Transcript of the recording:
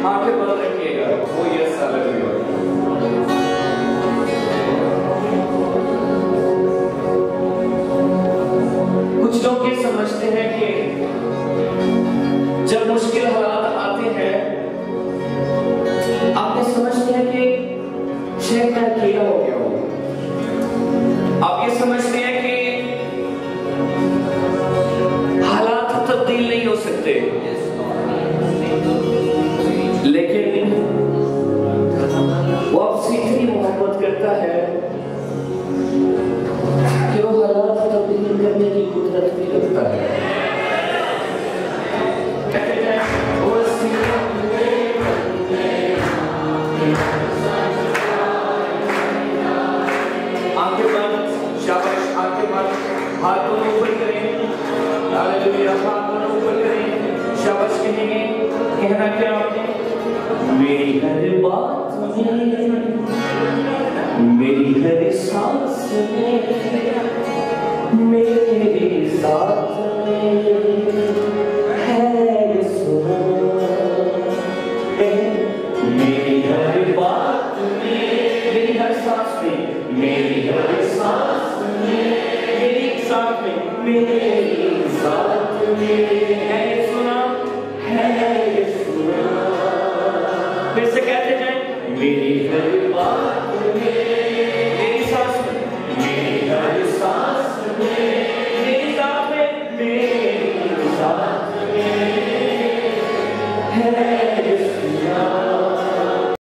आंखें बंद रखिएगा। वो यस हालेलुया। कुछ लोग ये समझते हैं कि जब मुश्किल हालात आते हैं, आप ये समझते हैं कि शायद मैं अकेला हो गया हूं। आप ये समझते हैं कि हालात तब्दील नहीं हो सकते, लेकिन वो आपसे इतनी मोहब्बत करता है कि वो हालात तब्दील करने की कुदरत भी रखता है। आंखें बंद, शाबाश, आंखें बंद, हाथ दोनों ऊपर करें, हालेलुया, हाथ दोनों ऊपर करें, शाबाश कहेंगे। कहना क्या आपने? मेरी हर बात में, मेरी हर सांस में, मेरे साथ में है यीशु। मेरी हर बात में, मेरी हर सांस में, मेरी हर सांस में, मेरी साथ में, मेरे साथ में है यीशु नाम है।